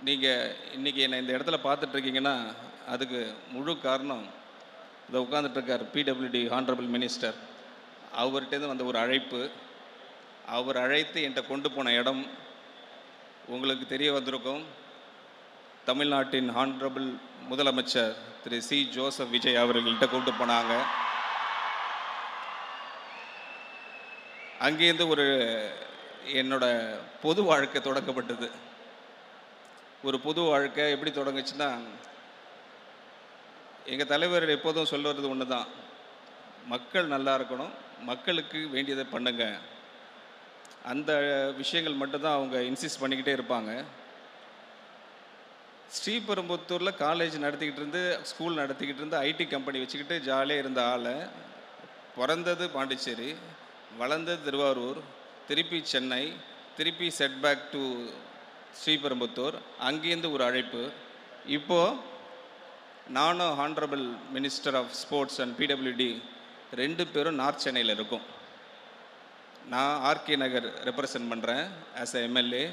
நீங்கள் இன்றைக்கி என்னை இந்த இடத்துல பார்த்துட்ருக்கீங்கன்னா அதுக்கு முழு காரணம் இதை உட்காந்துட்ருக்கார் பிடபிள்யூடி ஹானரபிள் மினிஸ்டர். அவர்கிட்டேருந்து வந்த ஒரு அழைப்பு, அவர் அழைத்து என்கிட்ட கொண்டு போன இடம் உங்களுக்கு தெரிய வந்திருக்கும். தமிழ்நாட்டின் ஹானரபிள் முதலமைச்சர் திரு சி ஜோசப் விஜய் அவர்கள்ட்ட கொண்டு போனாங்க. அங்கேருந்து ஒரு என்னோட பொது வாழ்க்கை தொடங்கப்பட்டது. ஒரு பொது வாழ்க்கை எப்படி தொடங்குச்சுன்னா, எங்கள் தலைவர் எப்போதும் சொல்லுறது ஒன்று தான், மக்கள் நல்லா இருக்கணும், மக்களுக்கு வேண்டியதை பண்ணுங்க. அந்த விஷயங்கள் மட்டும்தான் அவங்க இன்சிஸ்ட் பண்ணிக்கிட்டே இருப்பாங்க. ஸ்ரீபெரும்புத்தூரில் காலேஜ் நடத்திக்கிட்டு இருந்து, ஸ்கூல் நடத்திக்கிட்டு இருந்து, ஐடி கம்பெனி வச்சுக்கிட்டு ஜாலியாக இருந்த ஆளை, பிறந்தது பாண்டிச்சேரி, வளர்ந்தது திருவாரூர், திருப்பி சென்னை, திருப்பி செட்பேக் டு ஸ்ரீபெரும்புத்தூர், அங்கேருந்து ஒரு அழைப்பு. இப்போது நானும் honourable minister of sports and PWD 2 பேரும் நார்த் சென்னையில் இருக்கோம். நான் ஆர்கே நகர் ரெப்ரசன்ட் பண்ணுறேன் as a MLA,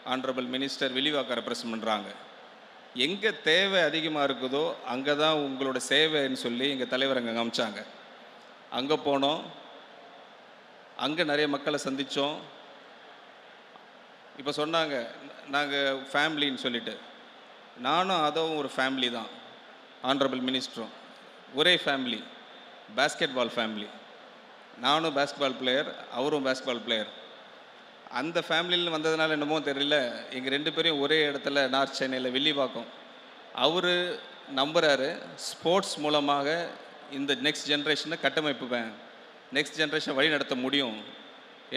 honourable minister Villivakkam represent பண்ணுறாங்க. எங்கே தேவை அதிகமாக இருக்குதோ அங்கே தான் உங்களோட சேவைன்னு சொல்லி எங்கள் தலைவர் அங்கே காமிச்சாங்க. அங்கே போனோம், அங்கே நிறைய மக்களை சந்தித்தோம். இப்போ சொன்னாங்க நாங்கள் ஃபேமிலின்னு சொல்லிட்டு, நானும் அதுவும் ஒரு ஃபேமிலி தான். ஹானரபிள் மினிஸ்டரும் ஒரே ஃபேமிலி, பேஸ்கெட் பால் ஃபேமிலி. நானும் பேஸ்கெட்பால் பிளேயர், அவரும் பேஸ்கெட்பால் பிளேயர். அந்த ஃபேமிலியில் வந்ததுனால என்னமோ தெரியல, எங்கள் 2 பேரையும் ஒரே இடத்துல நார்த் சென்னையில் வில்லிவாக்கம். அவர் நம்புகிறாரு, ஸ்போர்ட்ஸ் மூலமாக இந்த நெக்ஸ்ட் ஜென்ரேஷனை கட்டமைப்புவேன், நெக்ஸ்ட் ஜென்ரேஷனை வழி நடத்த முடியும்.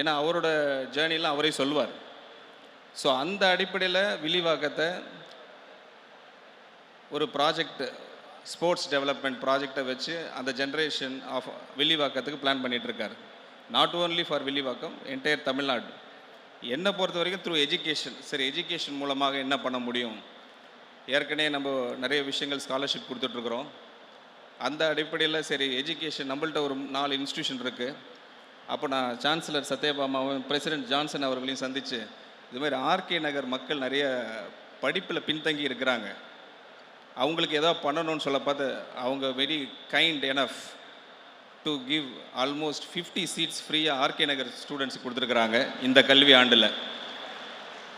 ஏன்னா அவரோட ஜேர்னிலாம் அவரே சொல்லுவார். ஸோ அந்த அடிப்படையில் வில்லிவாக்கத்தை ஒரு ப்ராஜெக்ட், ஸ்போர்ட்ஸ் டெவலப்மெண்ட் ப்ராஜெக்டை வச்சு அந்த ஜென்ரேஷன் ஆஃப் வில்லிவாக்கத்துக்கு பிளான் பண்ணிகிட்ருக்காரு. Not only for Villivakkam, entire Tamil Nadu. என்னை பொறுத்த வரைக்கும் த்ரூ எஜுகேஷன். சரி, எஜுகேஷன் மூலமாக என்ன பண்ண முடியும்? ஏற்கனவே நம்ம நிறைய விஷயங்கள் ஸ்காலர்ஷிப் கொடுத்துட்ருக்குறோம். அந்த அடிப்படையில் சரி, எஜுகேஷன் நம்மள்ட்ட ஒரு 4 இன்ஸ்டியூஷன் இருக்குது. அப்போ நான் சான்சலர் சத்யபாமாவும் பிரசிடென்ட் ஜான்சன் அவர்களையும் சந்தித்து, இதுமாதிரி ஆர்கே நகர் மக்கள் நிறைய படிப்பில் பின்தங்கி இருக்கிறாங்க, அவங்களுக்கு ஏதோ பண்ணணும்னு சொல்ல பார்த்து அவங்க very kind enough to give almost 50 seats ஃப்ரீயாக ஆர்கே நகர் ஸ்டூடெண்ட்ஸுக்கு கொடுத்துருக்குறாங்க இந்த கல்வி ஆண்டில்.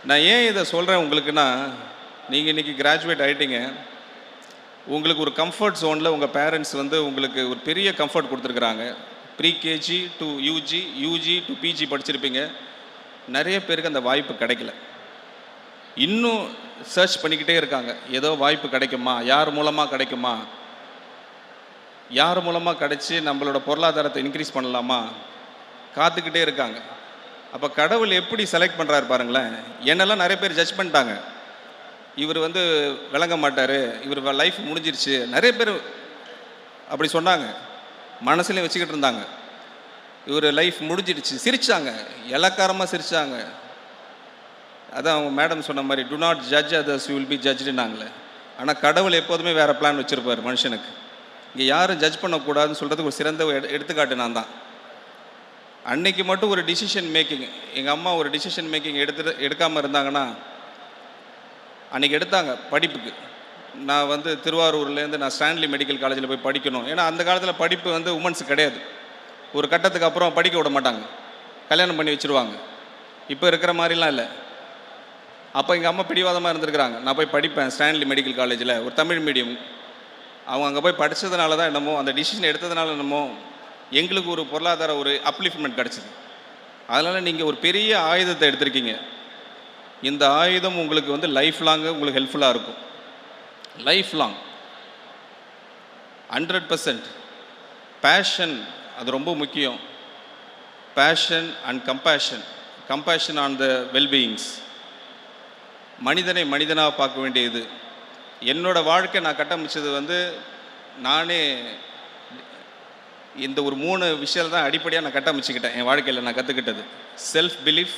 நான் ஏன் இதை சொல்கிறேன் உங்களுக்குன்னா, நீங்கள் இன்றைக்கி கிராஜுவேட் ஆகிட்டீங்க, உங்களுக்கு ஒரு கம்ஃபர்ட் ஜோனில் உங்கள் பேரண்ட்ஸ் உங்களுக்கு ஒரு பெரிய கம்ஃபர்ட் கொடுத்துருக்குறாங்க. Pre KG to UG, UG to PG படிச்சிருப்பீங்க. நிறைய பேருக்கு அந்த வாய்ப்பு கிடைக்கல. இன்னும் சர்ச் பண்ணிக்கிட்டே இருக்காங்க, ஏதோ வாய்ப்பு கிடைக்குமா, யார் மூலமாக கிடைக்குமா, யார் மூலமாக கிடைச்சி நம்மளோட பொருளாதாரத்தை இன்க்ரீஸ் பண்ணலாமா, காத்துக்கிட்டே இருக்காங்க. அப்போ கடவுள் எப்படி செலக்ட் பண்ணுறாரு பாருங்களேன். என்னெல்லாம் நிறைய பேர் ஜட்ஜ் பண்ணிட்டாங்க, இவர் விளங்க மாட்டார், இவர் லைஃப் முடிஞ்சிருச்சு, நிறைய பேர் அப்படி சொன்னாங்க, மனசுலேயும் வச்சுக்கிட்டு இருந்தாங்க. இவர் லைஃப் முடிஞ்சிடுச்சு, சிரித்தாங்க, இலக்காரமாக சிரித்தாங்க. அதான் அவங்க மேடம் சொன்ன மாதிரி, do not judge others you will be ஜட்ஜ்டுனாங்களே. ஆனால் கடவுள் எப்போதுமே வேறு பிளான் வச்சுருப்பார் மனுஷனுக்கு. இங்கே யாரும் ஜட்ஜ் பண்ணக்கூடாதுன்னு சொல்கிறதுக்கு ஒரு சிறந்த எடுத்துக்காட்டு நான் தான். அன்னைக்கு மட்டும் ஒரு டிசிஷன் மேக்கிங், எங்கள் அம்மா ஒரு டிசிஷன் மேக்கிங் எடுக்காமல் இருந்தாங்கன்னா, அன்றைக்கி எடுத்தாங்க படிப்புக்கு. நான் திருவாரூர்லேருந்து நான் ஸ்டான்லி மெடிக்கல் காலேஜில் போய் படிக்கணும். ஏன்னா அந்த காலத்தில் படிப்பு உமன்ஸ் கிடையாது. ஒரு கட்டத்துக்கு அப்புறம் படிக்க விட மாட்டாங்க, கல்யாணம் பண்ணி வச்சுருவாங்க. இப்போ இருக்கிற மாதிரிலாம் இல்லை. அப்போ எங்கள் அம்மா பிடிவாதமாக இருந்திருக்கிறாங்க, நான் போய் படிப்பேன் ஸ்டான்லி மெடிக்கல் காலேஜில், ஒரு தமிழ் மீடியம். அவங்க அங்கே போய் படித்ததுனால தான் என்னமோ, அந்த டிசிஷன் எடுத்ததுனால என்னமோ எங்களுக்கு ஒரு பொருளாதார ஒரு அப்லிஃப்ட்மெண்ட் கிடச்சிது. அதனால் நீங்கள் ஒரு பெரிய ஆயுதத்தை எடுத்திருக்கீங்க. இந்த ஆயுதம் உங்களுக்கு லைஃப் லாங்கு உங்களுக்கு ஹெல்ப்ஃபுல்லாக இருக்கும். லைஃப் லாங் 100% பேஷன், அது ரொம்ப முக்கியம். Passion and compassion, compassion on the wellbeings. மனிதனை மனிதனாக பார்க்க வேண்டியது. என்னோடய வாழ்க்கை நான் கட்டமைச்சது நானே இந்த ஒரு 3 விஷயம் தான் அடிப்படையாக நான் கட்டமைச்சிக்கிட்டேன். என் வாழ்க்கையில் நான் கற்றுக்கிட்டது self belief,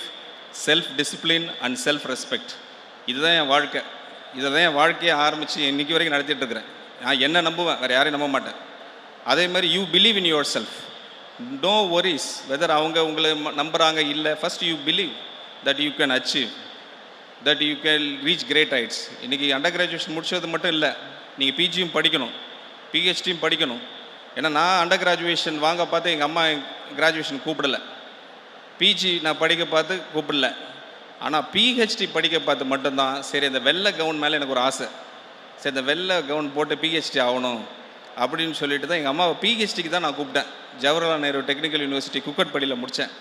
self discipline and self respect. இதுதான் என் வாழ்க்கை. இதை தான் என் வாழ்க்கையை ஆரம்பித்து இன்றைக்கி வரைக்கும் நடத்திட்டு இருக்கிறேன். நான் என்ன நம்புவேன், வேறு யாரையும் நம்ப மாட்டேன். அதே மாதிரி you believe in your self, no worries whether அவங்க உங்களை நம்புகிறாங்க இல்லை. First you believe that you can achieve. That you can reach great heights. இன்றைக்கி அண்டர் கிராஜுவேஷன் முடிச்சது மட்டும் இல்லை, நீங்கள் பிஜியும் படிக்கணும், பிஹெச்டியும் படிக்கணும். ஏன்னா நான் அண்டர் கிராஜுவேஷன் வாங்க பார்த்து எங்கள் அம்மா கிராஜுவேஷன் கூப்பிடலை, பிஜி நான் படிக்க பார்த்து கூப்பிடல. ஆனால் பிஹெச்டி படிக்க பார்த்து மட்டும்தான் சரி அந்த வெள்ளை கவுன் மேலே எனக்கு ஒரு ஆசை, சரி இந்த வெள்ளை கவுன் போட்டு பிஹெச்டி ஆகணும் அப்படின்னு சொல்லிட்டு தான் எங்கள் அம்மாவை பிஹெச்டிக்கு தான் நான் கூப்பிட்டேன். ஜவஹர்லால் நேரு டெக்னிக்கல் யூனிவர்சிட்டி குக்கட்படியில் முடித்தேன்.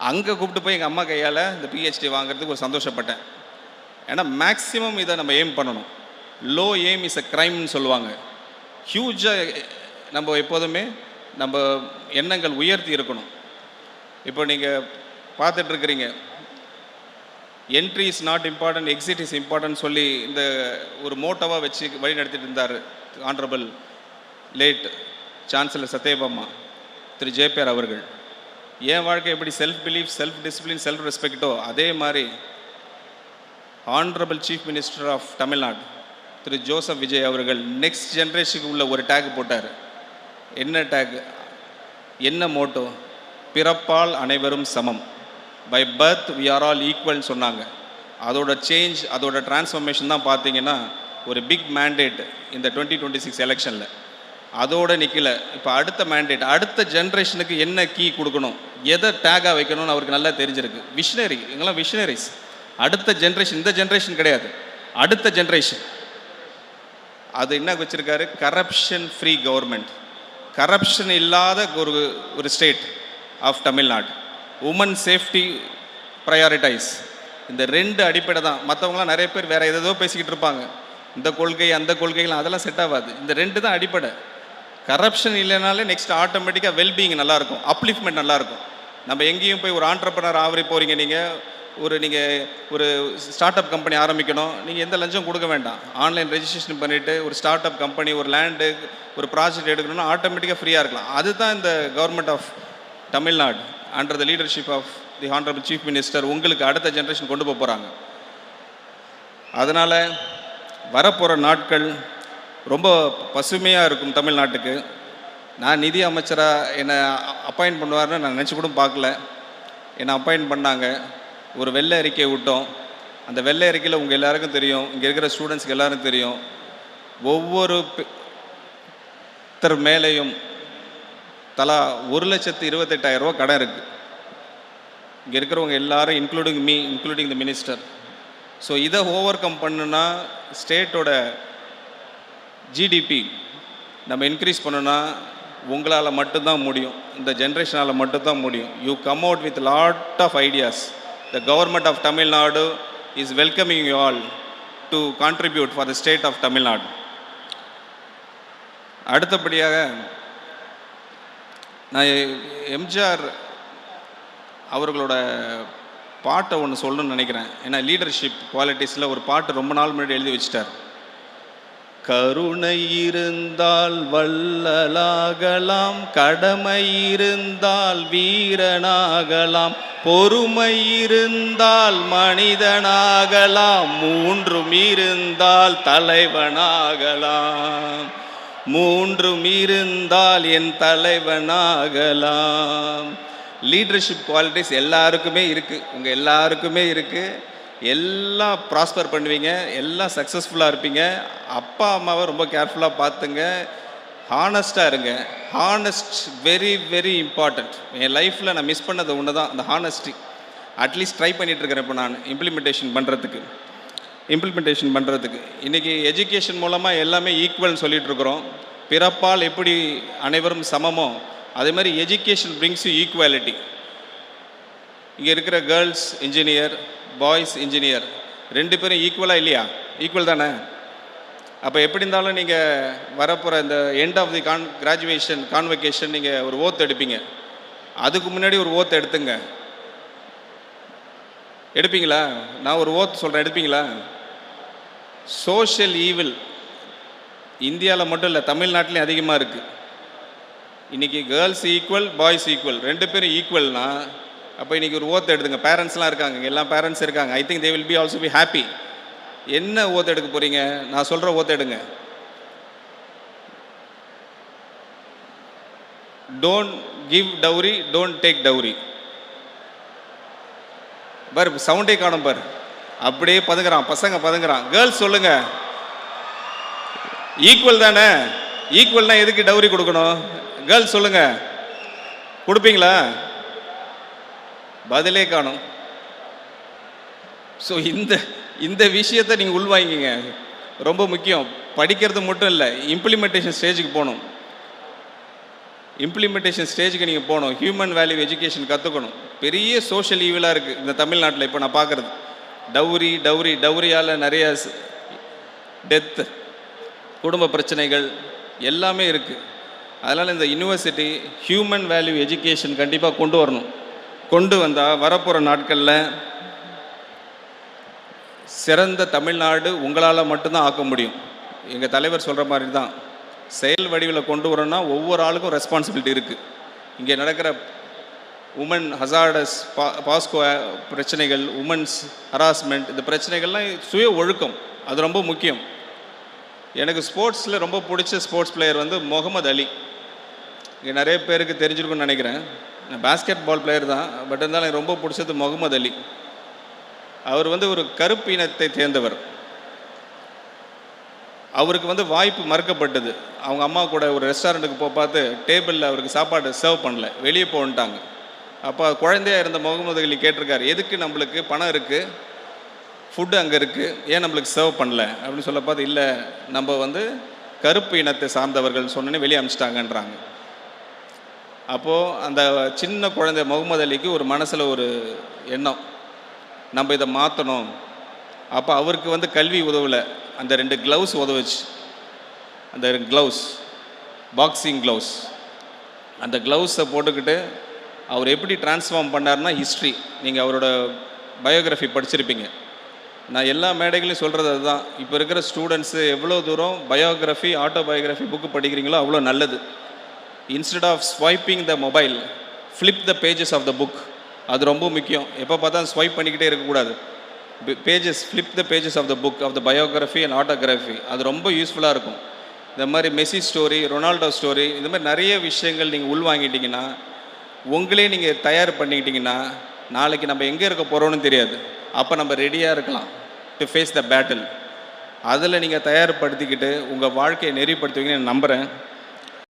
அங்கே கூப்பிட்டு போய் எங்கள் அம்மா கையால் இந்த பிஹெச்டி வாங்குறதுக்கு ஒரு சந்தோஷப்பட்டேன். ஏன்னா மேக்ஸிமம் இதை நம்ம எய்ம் பண்ணணும். லோ எய்ம் இஸ் அ க்ரைம்னு சொல்லுவாங்க. ஹியூஜாக நம்ம எப்போதுமே நம்ம எண்ணங்கள் உயர்த்தி இருக்கணும். இப்போ நீங்கள் பார்த்துட்ருக்கிறீங்க, entry is not important, exit is important சொல்லி இந்த ஒரு மோட்டோவாக வச்சு வழி நடத்திட்டு இருந்தார் honourable late chancellor Sathyabama Thiru JPR அவர்கள். என் வாழ்க்கை எப்படி self belief, self discipline, self ரெஸ்பெக்டோ, அதே மாதிரி honourable chief minister of Tamil Nadu Thiru Joseph Vijay அவர்கள் நெக்ஸ்ட் ஜென்ரேஷனுக்கு உள்ள ஒரு டேக் போட்டார். என்ன டேக், என்ன மோட்டோ? பிறப்பால் அனைவரும் சமம், by birth we are all ஈக்குவல்னு சொன்னாங்க. அதோட சேஞ்ச், அதோட டிரான்ஸ்ஃபர்மேஷன் தான் பார்த்தீங்கன்னா ஒரு பிக் மேண்டேட் இந்த 2026 எலெக்ஷனில். அதோடு நிற்கல. இப்போ அடுத்த மேண்டேட், அடுத்த ஜென்ரேஷனுக்கு என்ன கீ கொடுக்கணும், எதை டேக்காக வைக்கணும்னு அவருக்கு நல்லா தெரிஞ்சிருக்கு. விஷனரி, எங்கெல்லாம் விஷனரிஸ். அடுத்த ஜென்ரேஷன், இந்த ஜென்ரேஷன் கிடையாது, அடுத்த ஜென்ரேஷன். அது என்ன வச்சுருக்காரு? கரப்ஷன் ஃப்ரீ கவர்மெண்ட், கரப்ஷன் இல்லாத ஒரு state of Tamil Nadu. Women safety prioritise. இந்த ரெண்டு அடிப்படை தான். மற்றவங்களாம் நிறைய பேர் வேறு ஏதோ பேசிக்கிட்டு இருப்பாங்க, இந்த கொள்கை அந்த கொள்கைகள், அதெல்லாம் செட் ஆகாது. இந்த ரெண்டு தான் அடிப்படை. கரப்ஷன் இல்லைனாலே நெக்ஸ்ட் ஆட்டோமேட்டிக்காக வெல்பீயிங் நல்லாயிருக்கும், அப்லிஃப்ட்மெண்ட் நல்லாயிருக்கும். நம்ம எங்கேயும் போய் ஒரு ஆண்டர்ப்ரனர் ஆவரி போகிறீங்க, நீங்கள் ஒரு ஸ்டார்ட் அப் கம்பெனி ஆரம்பிக்கணும், நீங்கள் எந்த லஞ்சம் கொடுக்க வேண்டாம். ஆன்லைன் ரெஜிஸ்ட்ரேஷன் பண்ணிவிட்டு ஒரு ஸ்டார்ட் அப் கம்பெனி, ஒரு லேண்டு, ஒரு ப்ராஜெக்ட் எடுக்கணும்னா ஆட்டோமேட்டிக்காக ஃப்ரீயாக இருக்கலாம். அதுதான் இந்த government of Tamil Nadu under the leadership of the honourable chief minister உங்களுக்கு அடுத்த ஜென்ரேஷன் கொண்டு போகிறாங்க. அதனால் வரப்போகிற நாட்கள் ரொம்ப பசுமையாக இருக்கும் தமிழ்நாட்டுக்கு. நான் நிதி அமைச்சராக என்னை அப்பாயின்ட் பண்ணுவார்னு நான் நினச்சி கூட பார்க்கல. என்னை அப்பாயின்ட் பண்ணாங்க, ஒரு வெள்ளை அறிக்கை விட்டோம். அந்த வெள்ளை அறிக்கையில் உங்கள் எல்லாருக்கும் தெரியும், இங்கே இருக்கிற ஸ்டூடெண்ட்ஸ்க்கு எல்லாருக்கும் தெரியும், ஒவ்வொரு மேலேயும் தலா 1,28,000 ரூபா கடன் இருக்குது. இங்கே இருக்கிறவங்க எல்லாரும், including me, including the minister. So இதை ஓவர் கம் பண்ணுன்னா ஸ்டேட்டோட ஜிடிபி நம்ம இன்க்ரீஸ் பண்ணுன்னா உங்களால் மட்டும்தான் முடியும், இந்த ஜென்ரேஷனால் மட்டும்தான் முடியும். You come out with lot of ideas. The government of Tamil Nadu is welcoming you all to contribute for the state of Tamil Nadu. அடுத்தபடியாக நான் எம்ஜிஆர் அவர்களோட பாட்டை ஒன்று சொல்லணும்னு நினைக்கிறேன். ஏன்னா லீடர்ஷிப் குவாலிட்டிஸில் ஒரு பாட்டு ரொம்ப நாள் முன்னாடி எழுதி வச்சிட்டார். கருணை இருந்தால் வள்ளலாகலாம், கடமை இருந்தால் வீரனாகலாம், பொறுமை இருந்தால் மனிதனாகலாம், மூன்றும் இருந்தால் தலைவனாகலாம், மூன்றும் இருந்தால் என் தலைவனாகலாம். லீடர்ஷிப் குவாலிட்டிஸ் எல்லாருக்குமே இருக்குது, உங்கள் எல்லாருக்குமே இருக்குது. எல்லாம் ப்ராஸ்பர் பண்ணுவீங்க, எல்லாம் சக்ஸஸ்ஃபுல்லாக இருப்பீங்க. அப்பா அம்மாவை ரொம்ப கேர்ஃபுல்லாக பார்த்துங்க, ஹானஸ்ட்டாக இருங்க. Honest very very important. என் லைஃப்பில் நான் மிஸ் பண்ணது ஒன்று தான், அந்த ஹானஸ்டி. அட்லீஸ்ட் ட்ரை பண்ணிகிட்ருக்கிறேன் இப்போ நான் இம்ப்ளிமெண்டேஷன் பண்ணுறதுக்கு. இன்றைக்கி எஜுகேஷன் மூலமாக எல்லாமே ஈக்குவல்னு சொல்லிகிட்ருக்குறோம். பிறப்பால் எப்படி அனைவரும் சமமோ அதே மாதிரி எஜுகேஷன் பிரிங்ஸ் யூ ஈக்குவாலிட்டி. இங்கே இருக்கிற கேர்ள்ஸ் இன்ஜினியர், பாய்ஸ் இன்ஜினியர், ரெண்டு பேரும் ஈக்குவலாக இல்லையா? ஈக்குவல் தானே. அப்போ எப்படி இருந்தாலும் நீங்கள் வரப்போகிற இந்த end of the graduation convocation நீங்கள் ஒரு ஓத் எடுப்பீங்க. அதுக்கு முன்னாடி ஒரு ஓத் எடுப்பீங்களா? நான் ஒரு ஓத் சொல்கிறேன், எடுப்பீங்களா? சோஷியல் ஈவில் இந்தியாவில் மட்டும் இல்லை, தமிழ்நாட்டிலையும் அதிகமாக இருக்குது. இன்றைக்கி கேர்ள்ஸ் ஈக்குவல், பாய்ஸ் ஈக்குவல், ரெண்டு பேரும் ஈக்குவல்னா அப்போ இன்றைக்கி ஒரு ஓத் எடுத்துங்க. பேரண்ட்ஸ்லாம் இருக்காங்க, இங்கே எல்லாம் பேரண்ட்ஸ் இருக்காங்க. I think they will be also be happy. என்ன ஓத் எடுக்க போகிறீங்க? நான் சொல்கிற ஓத் எடுங்க. Don't give dowry, don't take dowry. பார் சவுண்டே காணும் பார். அப்படியே பதுங்குறான், பசங்க பதுங்குறான். கேர்ள்ஸ் சொல்லுங்க, ஈக்குவல் தானே? ஈக்குவல்னா எதுக்கு டவுரி கொடுக்கணும்? கேர்ள்ஸ் சொல்லுங்க, கொடுப்பீங்களா? பதிலே காணும். ஸோ இந்த விஷயத்தை நீங்கள் உள்வாங்கிங்க, ரொம்ப முக்கியம். படிக்கிறது மட்டும் இல்லை, இம்ப்ளிமெண்டேஷன் ஸ்டேஜுக்கு போகணும். இம்ப்ளிமெண்டேஷன் ஸ்டேஜுக்கு நீங்கள் போகணும். ஹியூமன் வேல்யூ எஜுகேஷன் கற்றுக்கணும். பெரிய சோஷியல் ஈவலாக இருக்குது இந்த தமிழ்நாட்டில் இப்போ நான் பார்க்குறது. டவுரியால் நிறைய டெத்து, குடும்ப பிரச்சனைகள் எல்லாமே இருக்குது. அதனால் இந்த யூனிவர்சிட்டி ஹியூமன் வேல்யூ எஜுகேஷன் கண்டிப்பாக கொண்டு வரணும். கொண்டு வந்தால் வரப்போகிற நாட்களில் சிறந்த தமிழ்நாடு உங்களால் மட்டும்தான் ஆக்க முடியும். எங்கள் தலைவர் சொல்கிற மாதிரி தான், செயல் வடிவில் கொண்டு வரணும்னா ஒவ்வொரு ஆளுக்கும் ரெஸ்பான்சிபிலிட்டி இருக்குது. இங்கே நடக்கிற உமன் ஹசார்டஸ் பாஸ்கோ பிரச்சனைகள், உமன்ஸ் ஹராஸ்மெண்ட், இந்த பிரச்சனைகள்லாம் சுய ஒழுக்கம், அது ரொம்ப முக்கியம். எனக்கு ஸ்போர்ட்ஸில் ரொம்ப பிடிச்ச ஸ்போர்ட்ஸ் பிளேயர் வந்து முகமது அலி. இங்கே நிறைய பேருக்கு தெரிஞ்சிருக்குன்னு நினைக்கிறேன். நான் பேஸ்கெட் பால் பிளேயர் தான், பட் இருந்தாலும் எனக்கு ரொம்ப பிடிச்சது முகமது அலி. அவர் வந்து ஒரு கருப்பு இனத்தை சேர்ந்தவர். அவருக்கு வந்து வாய்ப்பு மறுக்கப்பட்டது. அவங்க அம்மா கூட ஒரு ரெஸ்டாரண்ட்டுக்கு பார்த்து டேபிளில் அவருக்கு சாப்பாடு சர்வ் பண்ணல, வெளியே போன்ட்டாங்க. அப்போ குழந்தையாக இருந்த முகமது அலி கேட்டிருக்காரு, எதுக்கு நம்மளுக்கு பணம் இருக்குது, ஃபுட்டு அங்கே இருக்குது, ஏன் நம்மளுக்கு சர்வ் பண்ணல அப்படின்னு சொல்ல பார்த்து, இல்லை நம்ம வந்து கருப்பு இனத்தை சார்ந்தவர்கள் சொன்னோன்னே வெளியே அனுப்பிச்சிட்டாங்கன்றாங்க. அப்போது அந்த சின்ன குழந்தை முகமது அலிக்கு ஒரு மனசில் ஒரு எண்ணம், நம்ம இதை மாற்றணும். அப்போ அவருக்கு வந்து கல்வி உதவலை, அந்த 2 க்ளவுஸ் உதவுச்சு. அந்த க்ளவுஸ் பாக்ஸிங் க்ளவுஸ், அந்த க்ளவுஸை போட்டுக்கிட்டு அவர் எப்படி டிரான்ஸ்ஃபார்ம் பண்ணார்னா ஹிஸ்ட்ரி. நீங்கள் அவரோட பயோகிராஃபி படிச்சிருப்பீங்க. நான் எல்லா மேடைகளையும் சொல்கிறது அதுதான். இப்போ இருக்கிற ஸ்டூடெண்ட்ஸு எவ்வளோ தூரம் பயோகிராஃபி, ஆட்டோபயோகிராஃபி புக்கு படிக்கிறீங்களோ அவ்வளோ நல்லது. Instead of swiping the mobile, flip the pages of the book. அது ரொம்ப முக்கியம். எப்போ பார்த்தா ஸ்வைப் பண்ணிக்கிட்டே இருக்கக்கூடாது. Pages, flip the pages of the book of the biography and autography. அது ரொம்ப யூஸ்ஃபுல்லாக இருக்கும். இந்த மாதிரி மெஸ்ஸி ஸ்டோரி, ரொனால்டோ ஸ்டோரி, இந்த மாதிரி நிறைய விஷயங்கள் நீங்கள் உள்வாங்கிட்டீங்கன்னா, உங்களே நீங்கள் தயார் பண்ணிக்கிட்டிங்கன்னா, நாளைக்கு நம்ம எங்கே இருக்க போகிறோன்னு தெரியாது. அப்போ நம்ம ரெடியாக இருக்கலாம் டு ஃபேஸ் த பேட்டில். அதில் நீங்கள் தயார்படுத்திக்கிட்டு உங்கள் வாழ்க்கையை நெறிப்படுத்துவீங்கன்னு நான் நம்புகிறேன்.